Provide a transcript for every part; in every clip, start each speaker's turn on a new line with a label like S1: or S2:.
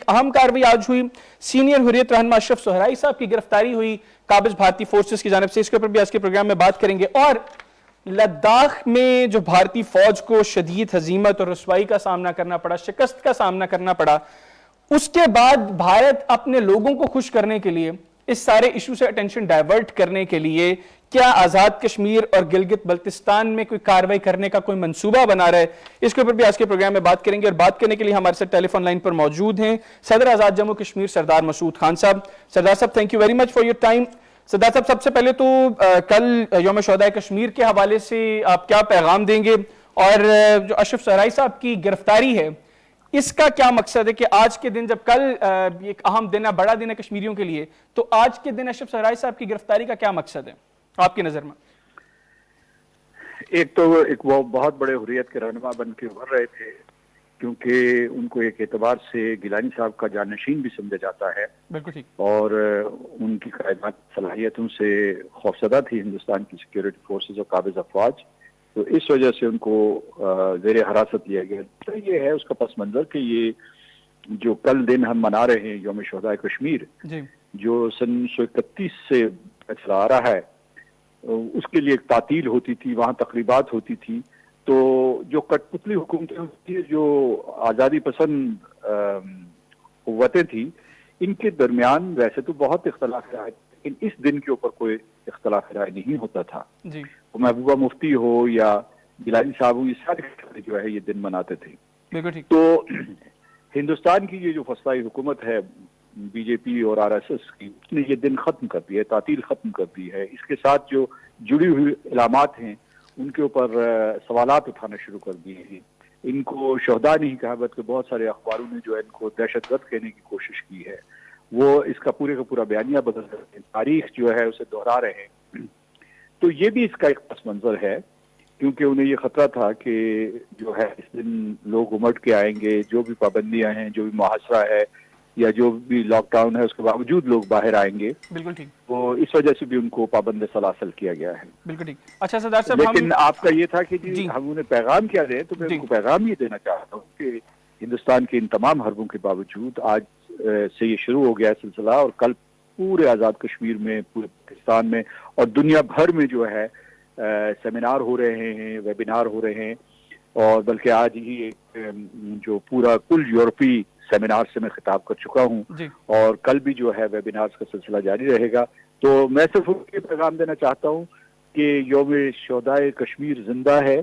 S1: اہم کارروائی آج ہوئی، سینئر حریت رہنما اشرف صحرائی صاحب کی گرفتاری ہوئی قابض بھارتی فورسز کی جانب سے. اس کے اوپر بھی آج کے پروگرام میں بات کریں گے. اور لداخ میں جو بھارتی فوج کو شدید ہزیمت اور رسوائی کا سامنا کرنا پڑا، شکست کا سامنا کرنا پڑا، اس کے بعد بھارت اپنے لوگوں کو خوش کرنے کے لیے، اس سارے ایشو سے اٹینشن ڈائیورٹ کرنے کے لیے کیا آزاد کشمیر اور گلگت بلتستان میں کوئی کارروائی کرنے کا کوئی منصوبہ بنا رہا ہے؟ اس کے اوپر بھی آج کے پروگرام میں بات کریں گے. اور بات کرنے کے لیے ہمارے ساتھ ٹیلی فون لائن پر موجود ہیں صدر آزاد جموں کشمیر سردار مسعود خان صاحب. سردار صاحب thank you very much for your time. سردار صاحب سب سے پہلے تو کل یوم شہدائے کشمیر کے حوالے سے آپ کیا پیغام دیں گے، اور جو اشرف صحرائی صاحب کی گرفتاری ہے اس کا کیا مقصد ہے کہ آج کے دن، جب کل ایک اہم دن ہے، بڑا دن ہے کشمیریوں کے لیے، تو آج کے دن اشرف صحرائی صاحب کی گرفتاری کا کیا مقصد ہے آپ کی نظر میں؟
S2: ایک وہ بہت بڑے حریت کے رہنما بن کے ابھر رہے تھے، کیونکہ ان کو ایک اعتبار سے گیلانی صاحب کا جانشین بھی سمجھا جاتا ہے.
S1: بالکل ٹھیک.
S2: اور ان کی قائدانہ صلاحیتوں سے خوفزدہ تھی ہندوستان کی سیکیورٹی فورسز اور قابض افواج، تو اس وجہ سے ان کو زیر حراست لیا گیا. تو یہ ہے اس کا پس منظر کہ یہ جو کل دن ہم منا رہے ہیں یوم شہدائے کشمیر، جو سن 1931 سے چلا آ رہا ہے، اس کے لیے ایک تعطیل ہوتی تھی، وہاں تقریبات ہوتی تھی. تو جو کٹ پتلی حکومتیں ہوتی ہیں، جو آزادی پسند قوتیں تھیں، ان کے درمیان ویسے تو بہت اختلاف رائے، لیکن اس دن کے اوپر کوئی اختلاف رائے نہیں ہوتا تھا. وہ محبوبہ مفتی ہو یا گیلانی صاحب ہو، یہ سارے جو ہے یہ دن مناتے تھے. تو ہندوستان کی یہ جو فسطائی حکومت ہے بی جے پی اور آر ایس ایس کی، اس نے یہ دن ختم کر دیا ہے، تعطیل ختم کر دی ہے. اس کے ساتھ جو جڑی ہوئی علامات ہیں ان کے اوپر سوالات اٹھانا شروع کر دیے ہیں. ان کو شہداء نہیں کہا، بلکہ بہت سارے اخباروں نے جو ہے ان کو دہشت گرد کہنے کی کوشش کی ہے. وہ اس کا پورے کا پورا بیانیہ بدل رہے ہیں، تاریخ جو ہے اسے دہرا رہے ہیں. تو یہ بھی اس کا ایک پس منظر ہے، کیونکہ انہیں یہ خطرہ تھا کہ جو ہے اس دن لوگ امٹ کے آئیں گے، جو بھی پابندیاں ہیں، جو بھی محاصرہ ہے یا جو بھی لاک ڈاؤن ہے، اس کے باوجود لوگ باہر آئیں گے.
S1: بالکل ٹھیک.
S2: تو اس وجہ سے بھی ان کو پابند سلاسل کیا گیا ہے.
S1: بالکل ٹھیک. اچھا سردار صاحب،
S2: لیکن آپ کا یہ تھا کہ ہم انہیں پیغام کیا دیں، تو میں ان کو پیغام یہ دینا چاہتا ہوں کہ ہندوستان کے ان تمام حربوں کے باوجود آج سے یہ شروع ہو گیا ہے سلسلہ، اور کل پورے آزاد کشمیر میں، پورے پاکستان میں اور دنیا بھر میں جو ہے سیمینار ہو رہے ہیں، ویبینار ہو رہے ہیں. اور بلکہ آج ہی جو پورا کل یورپی سیمینار سے میں خطاب کر چکا ہوں، اور کل بھی جو ہے ویبینارز کا سلسلہ جاری رہے گا. تو میں صرف یہ پیغام دینا چاہتا ہوں کہ یوم شہدائے کشمیر زندہ ہے،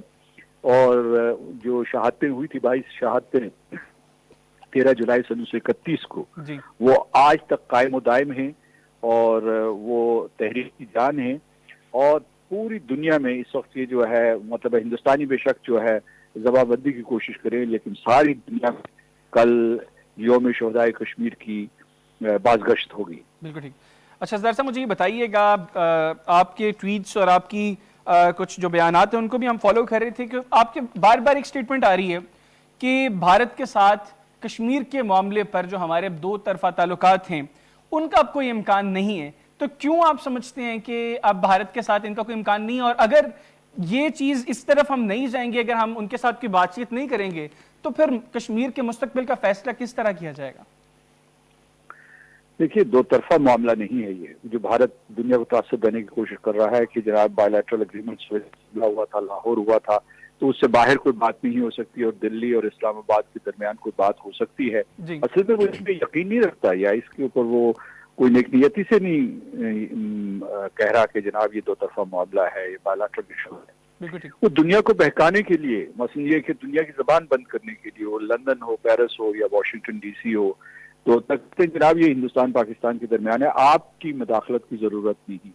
S2: اور جو شہادتیں ہوئی تھی، 22 شہادتیں 13 جولائی سن 1931 کو، وہ آج تک قائم و دائم ہیں، اور وہ تحریک کی جان ہیں. اور پوری دنیا میں اس وقت یہ جو ہے، مطلب ہندوستانی بے شک جو ہے زباں بندی کی کوشش کریں، لیکن ساری دنیا میں کل یوم شہدائے کشمیر کی بازگشت ہوگی.
S1: بالکل ٹھیک. اچھا سردار صاحب، مجھے یہ بتائیے گا، آپ کے ٹویٹس اور آپ کی کچھ جو بیانات ہیں ان کو بھی ہم فالو کر رہے تھے، کہ آپ کے بار بار ایک سٹیٹمنٹ آ رہی ہے کہ بھارت کے ساتھ کشمیر کے معاملے پر جو ہمارے دو طرفہ تعلقات ہیں ان کا اب کوئی امکان نہیں ہے. تو کیوں آپ سمجھتے ہیں کہ اب بھارت کے ساتھ ان کا کوئی امکان نہیں ہے؟ اور اگر یہ چیز اس طرف ہم نہیں جائیں گے، اگر ہم ان کے ساتھ کوئی بات چیت نہیں کریں گے، تو پھر کشمیر کے مستقبل کا فیصلہ کس طرح کیا جائے گا؟
S2: دیکھیے، دو طرفہ معاملہ نہیں ہے. یہ جو بھارت دنیا کو تعصب دینے کی کوشش کر رہا ہے کہ جناب بائیلیٹرل اگریمنٹ ہوا تھا، لاہور ہوا تھا، تو اس سے باہر کوئی بات نہیں ہو سکتی، اور دلی اور اسلام آباد کے درمیان کوئی بات ہو سکتی ہے. اصل میں وہ اس پہ یقین نہیں رکھتا، یا اس کے اوپر وہ کوئی نیک نیتی سے نہیں کہہ رہا کہ جناب یہ دو طرفہ معاملہ ہے، یہ بائیلیٹرل ایشو ہے. وہ دنیا کو بہکانے کے لیے، مثلا یہ کہ دنیا کی زبان بند کرنے کے لیے، وہ لندن ہو، پیرس ہو یا واشنگٹن ڈی سی ہو، تو تک جناب یہ ہندوستان پاکستان کے درمیان ہے، آپ کی مداخلت کی ضرورت نہیں.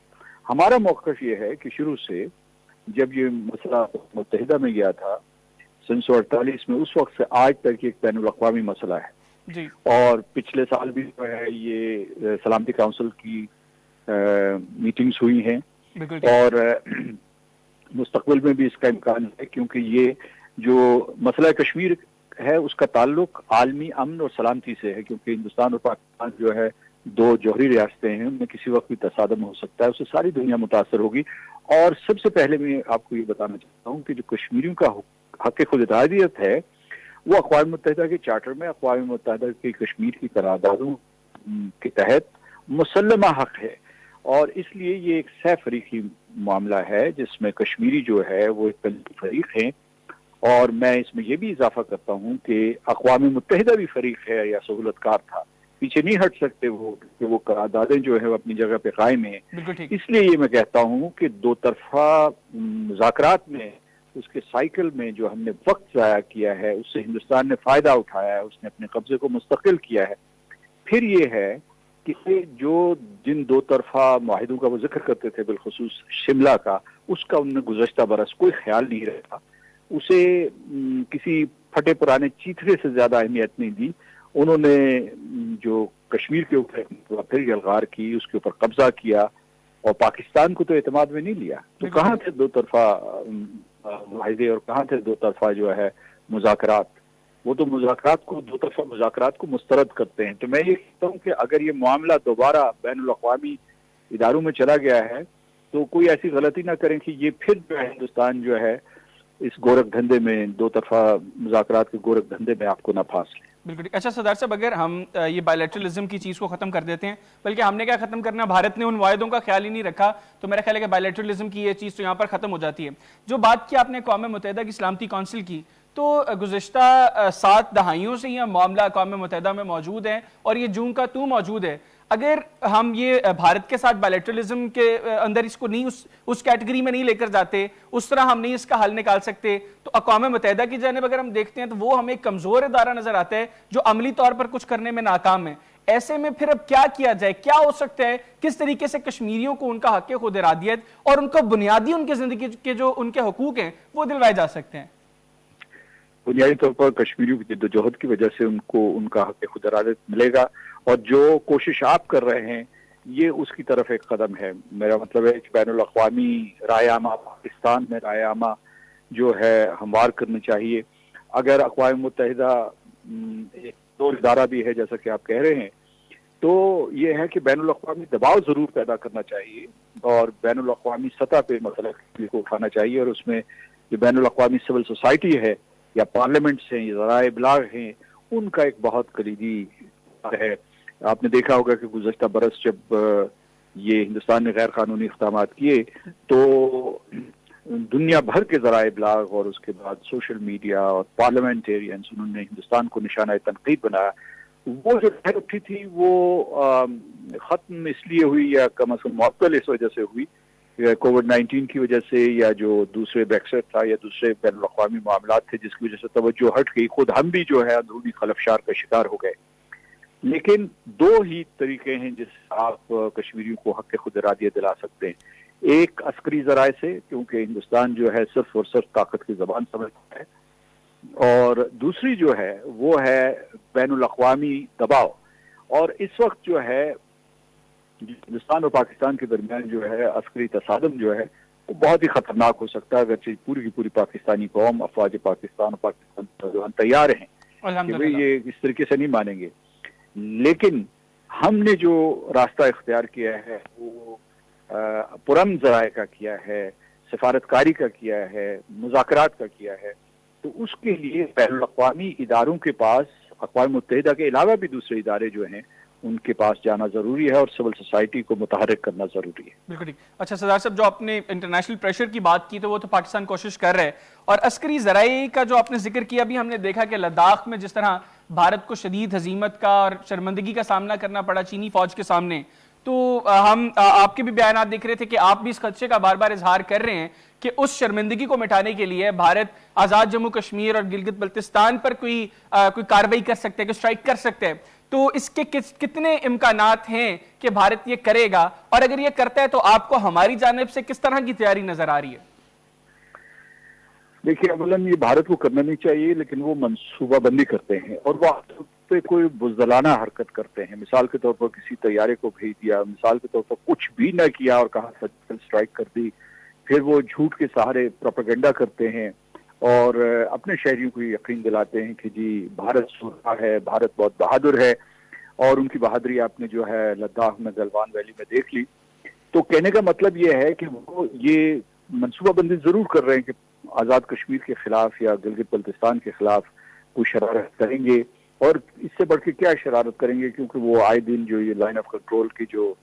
S2: ہمارا موقف یہ ہے کہ شروع سے جب یہ مسئلہ متحدہ میں گیا تھا سن 1948 میں، اس وقت سے آج تک ایک بین الاقوامی مسئلہ ہے. اور پچھلے سال بھی جو ہے یہ سلامتی کونسل کی میٹنگز ہوئی ہیں، اور مستقبل میں بھی اس کا امکان ہے، کیونکہ یہ جو مسئلہ کشمیر ہے اس کا تعلق عالمی امن اور سلامتی سے ہے. کیونکہ ہندوستان اور پاکستان جو ہے دو جوہری ریاستیں ہیں، ان میں کسی وقت بھی تصادم ہو سکتا ہے، اس سے ساری دنیا متاثر ہوگی. اور سب سے پہلے میں آپ کو یہ بتانا چاہتا ہوں کہ جو کشمیریوں کا حق خود ارادیت ہے، وہ اقوام متحدہ کے چارٹر میں اقوام متحدہ کی کشمیر کی قراردادوں کے تحت مسلمہ حق ہے، اور اس لیے یہ ایک سہ فریقی معاملہ ہے جس میں کشمیری جو ہے وہ ایک فریق ہیں، اور میں اس میں یہ بھی اضافہ کرتا ہوں کہ اقوام متحدہ بھی فریق ہے یا سہولت کار تھا، پیچھے نہیں ہٹ سکتے وہ، کہ وہ قراردادیں جو ہے وہ اپنی جگہ پہ قائم ہیں۔
S1: بالکل ٹھیک۔
S2: اس لیے یہ میں کہتا ہوں کہ دو طرفہ مذاکرات میں، اس کے سائیکل میں جو ہم نے وقت ضائع کیا ہے، اس سے ہندوستان نے فائدہ اٹھایا ہے، اس نے اپنے قبضے کو مستقل کیا ہے۔ پھر یہ ہے کہ جو جن دو طرفہ معاہدوں کا وہ ذکر کرتے تھے، بالخصوص شملہ کا، اس کا انہوں نے گزشتہ برس کوئی خیال نہیں رکھا، اسے کسی پھٹے پرانے چیتھڑے سے زیادہ اہمیت نہیں دی۔ انہوں نے جو کشمیر کے اوپر پھر یلغار کی، اس کے اوپر قبضہ کیا، اور پاکستان کو تو اعتماد میں نہیں لیا۔ تو کہاں تھے دو طرفہ معاہدے اور کہاں تھے دو طرفہ جو ہے مذاکرات؟ وہ تو مذاکرات کو، دو طرفہ مذاکرات کو مسترد کرتے ہیں۔ تو میں یہ کہتا ہوں کہ اگر یہ معاملہ دوبارہ بین الاقوامی اداروں میں چلا گیا ہے تو کوئی ایسی غلطی نہ کریں کہ یہ پھر جو ہے ہندوستان جو ہے اس گورکھ دھندے میں، دو طرفہ مذاکرات کے گورکھ دھندے میں آپ کو نہ پھانس لیں۔
S1: بالکل ٹھیک۔ اچھا سردار صاحب، اگر ہم یہ بائیلیٹرلزم کی چیز کو ختم کر دیتے ہیں، بلکہ ہم نے کیا ختم کرنا، بھارت نے ان معاہدوں کا خیال ہی نہیں رکھا، تو میرا خیال ہے کہ بائیلیٹرلزم کی یہ چیز تو یہاں پر ختم ہو جاتی ہے۔ جو بات کی آپ نے اقوام متحدہ کی سلامتی کونسل کی، تو گزشتہ 7 دہائیوں سے یہ معاملہ اقوام متحدہ میں موجود ہے اور یہ جون کا تو موجود ہے۔ اگر ہم یہ بھارت کے ساتھ بائیلیٹرلزم کے اندر اس کو نہیں، اس کیٹیگری میں نہیں لے کر جاتے، اس طرح ہم نہیں اس کا حل نکال سکتے، تو اقوام متحدہ کی جانب اگر ہم دیکھتے ہیں تو وہ ہمیں ایک کمزور ادارہ نظر آتا ہے جو عملی طور پر کچھ کرنے میں ناکام ہے۔ ایسے میں پھر اب کیا کیا جائے، کیا ہو سکتا ہے، کس طریقے سے کشمیریوں کو ان کا حق خود ارادیت اور ان کو بنیادی ان کی زندگی کے جو ان کے حقوق ہیں وہ دلوائے جا سکتے ہیں؟
S2: بنیادی طور پر کشمیریوں کی جدوجہد کی وجہ سے ان کو ان کا حق خود ارادت ملے گا، اور جو کوشش آپ کر رہے ہیں یہ اس کی طرف ایک قدم ہے۔ میرا مطلب ہے کہ بین الاقوامی رائے عامہ، پاکستان میں رائے عامہ جو ہے ہموار کرنی چاہیے۔ اگر اقوام متحدہ ایک دو ادارہ بھی ہے جیسا کہ آپ کہہ رہے ہیں، تو یہ ہے کہ بین الاقوامی دباؤ ضرور پیدا کرنا چاہیے، اور بین الاقوامی سطح پہ مسئلہ کو اٹھانا چاہیے، اور اس میں جو بین الاقوامی سول سوسائٹی ہے یا پارلیمنٹس ہیں یا ذرائع ابلاغ ہیں، ان کا ایک بہت کلیدی ہے۔ آپ نے دیکھا ہوگا کہ گزشتہ برس جب یہ ہندوستان نے غیر قانونی اقدامات کیے تو دنیا بھر کے ذرائع ابلاغ اور اس کے بعد سوشل میڈیا اور پارلیمنٹیرینز، انہوں نے ہندوستان کو نشانہ تنقید بنایا۔ وہ جو لہر اٹھی تھی وہ ختم اس لیے ہوئی، یا کم از کم معطل اس وجہ سے ہوئی، کووڈ-19 کی وجہ سے، یا جو دوسرے بریکسٹ تھا یا دوسرے بین الاقوامی معاملات تھے جس کی وجہ سے توجہ ہٹ گئی۔ خود ہم بھی جو ہے اندرونی خلفشار کا شکار ہو گئے۔ لیکن دو ہی طریقے ہیں جس سے آپ کشمیریوں کو حق خود ارادیت دلا سکتے ہیں۔ ایک عسکری ذرائع سے، کیونکہ ہندوستان جو ہے صرف اور صرف طاقت کی زبان سمجھتا ہے، اور دوسری جو ہے وہ ہے بین الاقوامی دباؤ۔ اور اس وقت جو ہے ہندوستان اور پاکستان کے درمیان جو ہے عسکری تصادم جو ہے وہ بہت ہی خطرناک ہو سکتا ہے، اگرچہ پوری کی پوری پاکستانی قوم، افواج پاکستان اور پاکستان کے نوجوان تیار ہیں کہ وہ یہ اس طریقے سے نہیں مانیں گے۔ لیکن ہم نے جو راستہ اختیار کیا ہے وہ پرامن ذرائع کا کیا ہے، سفارتکاری کا کیا ہے، مذاکرات کا کیا ہے، تو اس کے لیے بین الاقوامی اداروں کے پاس، اقوام متحدہ کے علاوہ بھی دوسرے ادارے جو ہیں ان کے پاس جانا ضروری ہے، اور سول سوسائٹی کو متحرک کرنا ضروری ہے۔
S1: بالکل ٹھیک۔ اچھا سردار صاحب، جو آپ نے انٹرنیشنل پریشر کی بات کی تو وہ تو پاکستان کوشش کر رہا ہے، اور عسکری ذرائع کا جو آپ نے ذکر کیا، بھی ہم نے دیکھا کہ لداخ میں جس طرح بھارت کو شدید ہزیمت کا اور شرمندگی کا سامنا کرنا پڑا چینی فوج کے سامنے، تو ہم آپ کے بھی بیانات دیکھ رہے تھے کہ آپ بھی اس خدشے کا بار بار اظہار کر رہے ہیں کہ اس شرمندگی کو مٹانے کے لیے بھارت آزاد جموں کشمیر اور گلگت بلتستان پر کوئی کارروائی کر سکتے ہیں، کوئی اسٹرائک کر سکتے ہیں۔ تو اس کے کتنے امکانات ہیں کہ بھارت یہ کرے گا، اور اگر یہ کرتا ہے تو آپ کو ہماری جانب سے کس طرح کی تیاری نظر آ رہی ہے؟
S2: دیکھیے، اولاً یہ بھارت کو کرنا نہیں چاہیے، لیکن وہ منصوبہ بندی کرتے ہیں اور وہ پہ کوئی بزدلانہ حرکت کرتے ہیں۔ مثال کے طور پر کسی طیارے کو بھیج دیا، مثال کے طور پر کچھ بھی نہ کیا اور کہا سرجیکل اسٹرائک کر دی، پھر وہ جھوٹ کے سہارے پروپیگنڈا کرتے ہیں اور اپنے شہریوں کو یقین دلاتے ہیں کہ جی بھارت سورا ہے، بھارت بہت بہادر ہے، اور ان کی بہادری آپ نے جو ہے لداخ میں گلوان ویلی میں دیکھ لی۔ تو کہنے کا مطلب یہ ہے کہ وہ یہ منصوبہ بندی ضرور کر رہے ہیں کہ آزاد کشمیر کے خلاف یا گلگت بلتستان کے خلاف کوئی شرارت کریں گے، اور اس سے بڑھ کے کیا شرارت کریں گے، کیونکہ وہ آئے دن جو یہ لائن آف کنٹرول کی جو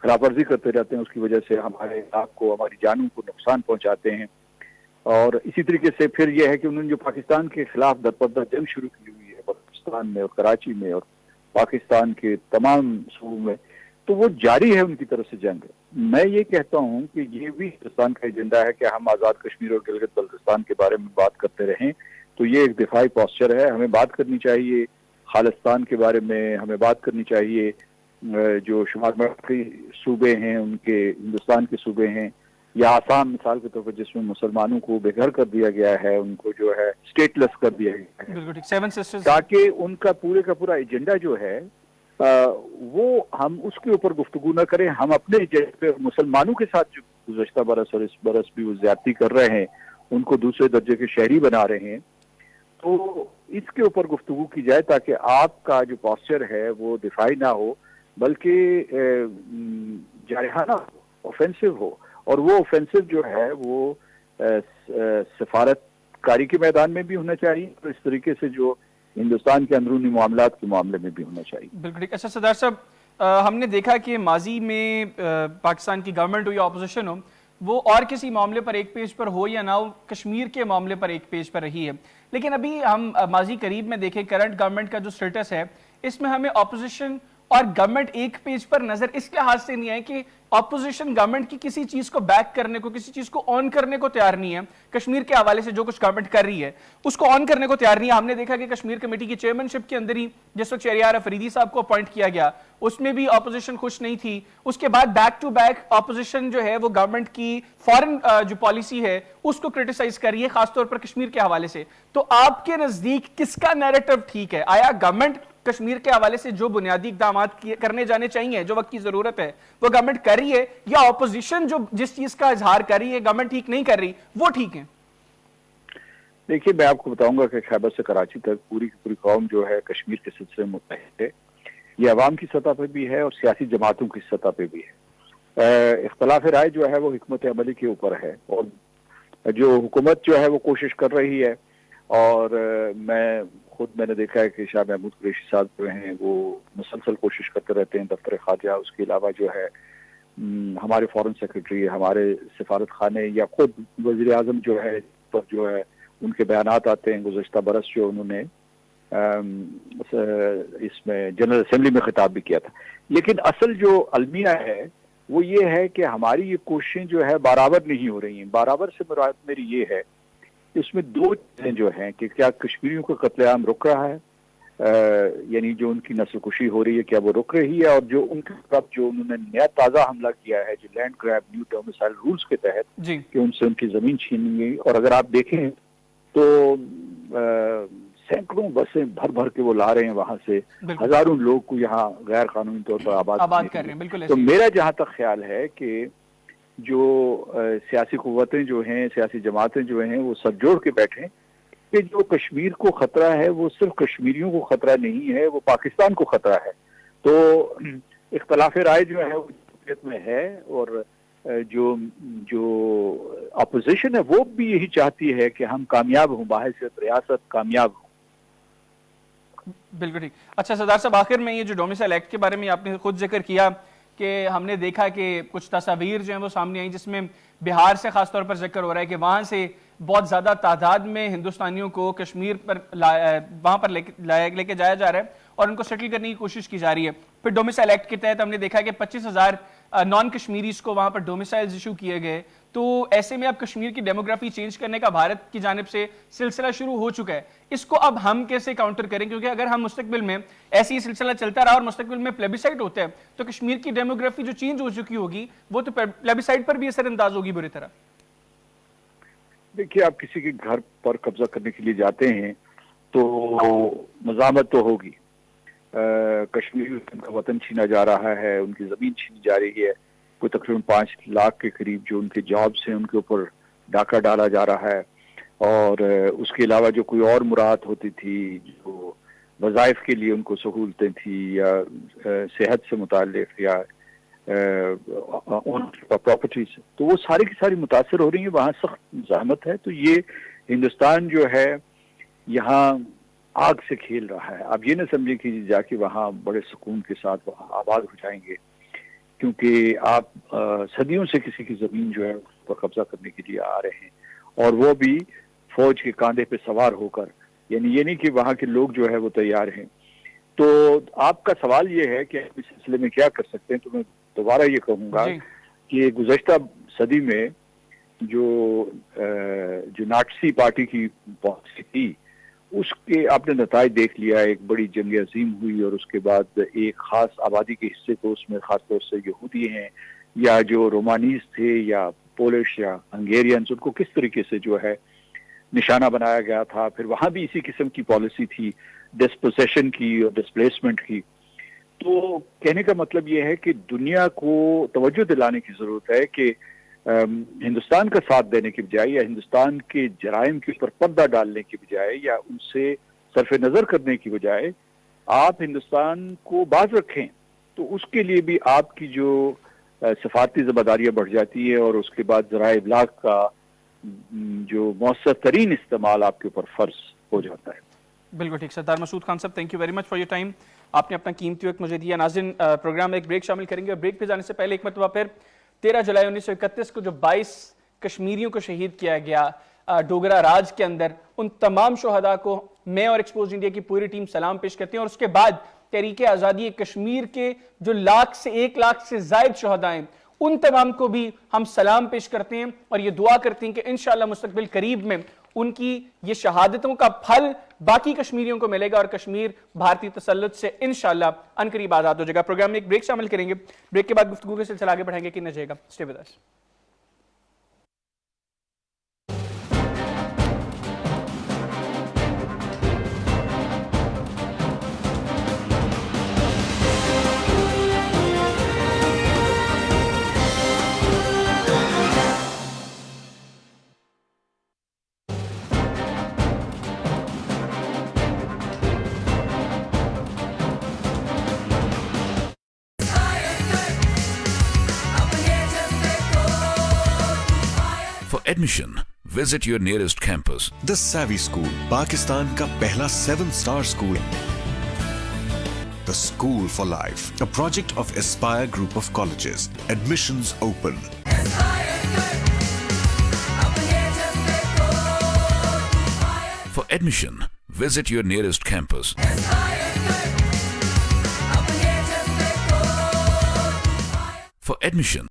S2: خلاف ورزی کرتے رہتے ہیں، اس کی وجہ سے ہمارے علاق کو، ہماری جانوں کو نقصان پہنچاتے ہیں. اور اسی طریقے سے پھر یہ ہے کہ انہوں نے جو پاکستان کے خلاف درپردہ جنگ شروع کی ہوئی ہے پاکستان میں اور کراچی میں اور پاکستان کے تمام صوبوں میں، تو وہ جاری ہے ان کی طرف سے جنگ. میں یہ کہتا ہوں کہ یہ بھی ہندوستان کا ایجنڈا ہے کہ ہم آزاد کشمیر اور گلگت بلتستان کے بارے میں بات کرتے رہیں، تو یہ ایک دفاعی پوسچر ہے. ہمیں بات کرنی چاہیے خالصتان کے بارے میں، ہمیں بات کرنی چاہیے جو شمال مشرقی صوبے ہیں ان کے، ہندوستان کے صوبے ہیں، یا آسام مثال کے طور پر جس میں مسلمانوں کو بے گھر کر دیا گیا ہے، ان کو جو ہے اسٹیٹ لیس کر دیا گیا ہے،
S1: بالکل ٹھیک. سیون سسٹرز
S2: تاکہ ان کا پورا ایجنڈا جو ہے وہ ہم اس کے اوپر گفتگو نہ کریں. ہم اپنے ایجنڈے پہ مسلمانوں کے ساتھ جو گزشتہ برس اور اس برس بھی وہ زیادتی کر رہے ہیں، ان کو دوسرے درجے کے شہری بنا رہے ہیں، تو اس کے اوپر گفتگو کی جائے تاکہ آپ کا جو پوسچر ہے وہ دفاعی نہ ہو بلکہ جارحانہ ہو، اوفینسو ہو. اور وہ اوفینسو جو ہے وہ سفارت کاری کے میدان میں بھی ہونا چاہیے اور اس طریقے سے جو ہندوستان کے اندرونی معاملات کے معاملے میں بھی ہونا چاہیے.
S1: بالکل ٹھیک. اچھا سردار صاحب، ہم نے دیکھا کہ ماضی میں پاکستان کی گورنمنٹ ہو یا اپوزیشن ہو، وہ اور کسی معاملے پر ایک پیج پر ہو یا نہ ہو، کشمیر کے معاملے پر ایک پیج پر رہی ہے. لیکن ابھی ہم ماضی قریب میں دیکھیں کرنٹ گورنمنٹ کا جو سٹیٹس ہے، اس میں ہمیں اپوزیشن اور گورنمنٹ ایک پیج پر نظر اس لحاظ سے نہیں ہے کہ اپوزیشن گورنمنٹ کی کسی چیز کو بیک کرنے کو، کسی چیز کو آن کرنے کو تیار نہیں ہے. کشمیر کے حوالے سے جو کچھ گورنمنٹ کر رہی ہے اس کو آن کرنے کو تیار نہیں ہے. ہم نے دیکھا کہ کشمیر کمیٹی کی چیئرمین شپ کے اندر ہی جس وقت شہریار افریدی صاحب کو اپوائنٹ کیا گیا، اس میں بھی اپوزیشن خوش نہیں تھی. اس کے بعد بیک ٹو بیک اپوزیشن جو ہے وہ گورنمنٹ کی فارن جو پالیسی ہے اس کو کرٹیسائز کر رہی ہے، خاص طور پر کشمیر کے حوالے سے. تو آپ کے نزدیک کس کا نیریٹو ٹھیک ہے؟ آیا گورنمنٹ کشمیر کے حوالے سے جو بنیادی اقدامات کرنے جانے چاہیے، جو وقت کی ضرورت ہے، وہ گورنمنٹ کر رہی ہے، یا اپوزیشن جو جس چیز کا اظہار کر رہی ہے گورنمنٹ ٹھیک نہیں کر رہی وہ ٹھیک ہے؟
S2: دیکھیے، میں آپ کو بتاؤں گا کہ خیبر سے کراچی تک پوری کی پوری قوم جو ہے کشمیر کے سلسلے میں متحد ہے. یہ عوام کی سطح پہ بھی ہے اور سیاسی جماعتوں کی سطح پہ بھی ہے. اختلاف رائے جو ہے وہ حکمت عملی کے اوپر ہے، اور جو حکومت جو ہے وہ کوشش کر رہی ہے، اور میں نے دیکھا ہے کہ شاہ محمود قریشی صاحب جو ہیں وہ مسلسل کوشش کرتے رہتے ہیں دفتر خارجہ. اس کے علاوہ جو ہے ہمارے فورن سیکرٹری، ہمارے سفارت خانے، یا خود وزیر اعظم جو ہے ان کے بیانات آتے ہیں. گزشتہ برس جو انہوں نے اس میں جنرل اسمبلی میں خطاب بھی کیا تھا. لیکن اصل جو المیہ ہے وہ یہ ہے کہ ہماری یہ کوششیں جو ہے برابر نہیں ہو رہی ہیں. برابر سے مراد میری یہ ہے کہ اس میں دو چیزیں جو ہیں کہ کیا کشمیریوں کا قتل عام رک رہا ہے، یعنی جو ان کی نسل کشی ہو رہی ہے کیا وہ رک رہی ہے، اور جو ان کے طرف جو انہوں نے نیا تازہ حملہ کیا ہے جو لینڈ گریب نیو ڈومیسائل رولز کے تحت
S1: جی
S2: کہ ان سے ان کی زمین چھین گئی. اور اگر آپ دیکھیں تو سینکڑوں بسیں بھر بھر کے وہ لا رہے ہیں وہاں سے، ہزاروں لوگ کو یہاں غیر قانونی طور پر آباد
S1: کر رہے ہیں. بالکل
S2: تو میرا جہاں تک خیال ہے کہ جو سیاسی قوتیں جو ہیں، سیاسی جماعتیں جو ہیں، وہ سب جوڑ کے بیٹھیں کہ جو کشمیر کو خطرہ ہے وہ صرف کشمیریوں کو خطرہ نہیں ہے، وہ پاکستان کو خطرہ ہے. تو اختلاف رائے جو ہے وہ میں ہے، اور جو اپوزیشن ہے وہ بھی یہی چاہتی ہے کہ ہم کامیاب ہوں، بحیثیت ریاست کامیاب ہوں.
S1: بالکل ٹھیک. اچھا سردار صاحب، آخر میں یہ جو ڈومیسائل ایکٹ کے بارے میں آپ نے خود ذکر کیا کہ ہم نے دیکھا کہ کچھ تصاویر جو ہیں وہ سامنے آئیں جس میں بہار سے خاص طور پر ذکر ہو رہا ہے کہ وہاں سے بہت زیادہ تعداد میں ہندوستانیوں کو کشمیر پر وہاں پر لے کے جایا جا رہا ہے اور ان کو سیٹل کرنے کی کوشش کی جا رہی ہے. پھر ڈومیسائل ایکٹ کے تحت ہم نے دیکھا کہ 25,000 نان کشمیریز کو وہاں پر ڈومیسائلز ایشو کیے گئے. تو ایسے میں اب کشمیر کی ڈیموگرافی چینج کرنے کا بھارت کی جانب سے سلسلہ شروع ہو چکا ہے. اس کو اب ہم کیسے کاؤنٹر کریں؟ کیونکہ اگر ہم مستقبل میں ایسی سلسلہ چلتا رہا اور مستقبل میں پلیبیسائٹ ہوتا ہے تو کشمیر کی ڈیموگرافی جو چینج ہو چکی ہوگی وہ تو پلیبیسائٹ پر بھی اثر انداز ہوگی بری طرح.
S2: دیکھیے، آپ کسی کے گھر پر قبضہ کرنے کے لیے جاتے ہیں تو مزاحمت تو ہوگی. کشمیری ان کا وطن چھینا جا رہا ہے، ان کی زمین چھینی جا رہی ہے. کوئی تقریباً 5 لاکھ کے قریب جو ان کے جابس ہیں ان کے اوپر ڈاکہ ڈالا جا رہا ہے. اور اس کے علاوہ جو کوئی اور مراد ہوتی تھی، جو وظائف کے لیے ان کو سہولتیں تھیں یا صحت سے متعلق یا پراپرٹیز، تو وہ ساری کی ساری متاثر ہو رہی ہیں. وہاں سخت مزاحمت ہے. تو یہ ہندوستان جو ہے یہاں آگ سے کھیل رہا ہے. آپ یہ نہ سمجھیں کہ جا کے وہاں بڑے سکون کے ساتھ وہاں آباد ہو جائیں گے, کیونکہ آپ صدیوں سے کسی کی زمین جو ہے اس پر قبضہ کرنے کے لیے آ رہے ہیں, اور وہ بھی فوج کے کاندھے پہ سوار ہو کر. یعنی یہ نہیں کہ وہاں کے لوگ جو ہے وہ تیار ہیں. تو آپ کا سوال یہ ہے کہ اس سلسلے میں کیا کر سکتے ہیں, تو میں دوبارہ یہ کہوں گا کہ گزشتہ صدی میں جو ناٹسی پارٹی کی پالیسی تھی اس کے آپ نے نتائج دیکھ لیا. ایک بڑی جنگ عظیم ہوئی اور اس کے بعد ایک خاص آبادی کے حصے کو, اس میں خاص طور سے یہودی ہیں یا جو رومانیز تھے یا پولش یا ہنگیرینز, ان کو کس طریقے سے جو ہے نشانہ بنایا گیا تھا. پھر وہاں بھی اسی قسم کی پالیسی تھی, ڈسپوزیشن کی اور ڈسپلیسمنٹ کی. تو کہنے کا مطلب یہ ہے کہ دنیا کو توجہ دلانے کی ضرورت ہے کہ ہندوستان کا ساتھ دینے کی بجائے یا ہندوستان کے جرائم کے اوپر پردہ ڈالنے کی بجائے یا ان سے صرف نظر کرنے کی بجائے آپ ہندوستان کو باز رکھیں. تو اس کے لیے بھی آپ کی جو سفارتی ذمہ داریاں بڑھ جاتی ہے اور اس کے بعد ذرائع ابلاغ کا جو مؤثر ترین استعمال آپ کے اوپر فرض ہو جاتا ہے.
S1: بالکل ٹھیک. سردار مسعود خان صاحب, thank you very much for your time. آپ نے اپنا قیمتی وقت مجھے دیا. ناظرین, پروگرام میں ایک بریک شامل کریں گے, اور بریک پہ جانے سے پہلے ایک مرتبہ پھر 13 جولائی 1931 کو جو 22 کشمیریوں کو شہید کیا گیا ڈوگرا راج کے اندر, ان تمام شہداء کو میں اور ایکسپوز انڈیا کی پوری ٹیم سلام پیش کرتے ہیں. اور اس کے بعد تحریک آزادی کشمیر کے جو 1 لاکھ سے زائد شہداء ہیں ان تمام کو بھی ہم سلام پیش کرتے ہیں, اور یہ دعا کرتے ہیں کہ انشاءاللہ مستقبل قریب میں ان کی یہ شہادتوں کا پھل باقی کشمیریوں کو ملے گا, اور کشمیر بھارتی تسلط سے انشاءاللہ عنقریب آزاد ہو جائے گا. پروگرام میں ایک بریک شامل کریں گے. بریک کے بعد گفتگو کے سلسلہ آگے بڑھائیں گے کہ نہ جائے گا. Stay with us.
S3: Admission. Visit your nearest campus.
S4: The Savvy School, Pakistan ka pehla 7-star school. The School for Life, a project of Aspire Group of Colleges. Admissions open.
S3: For admission, visit your nearest campus. For admission,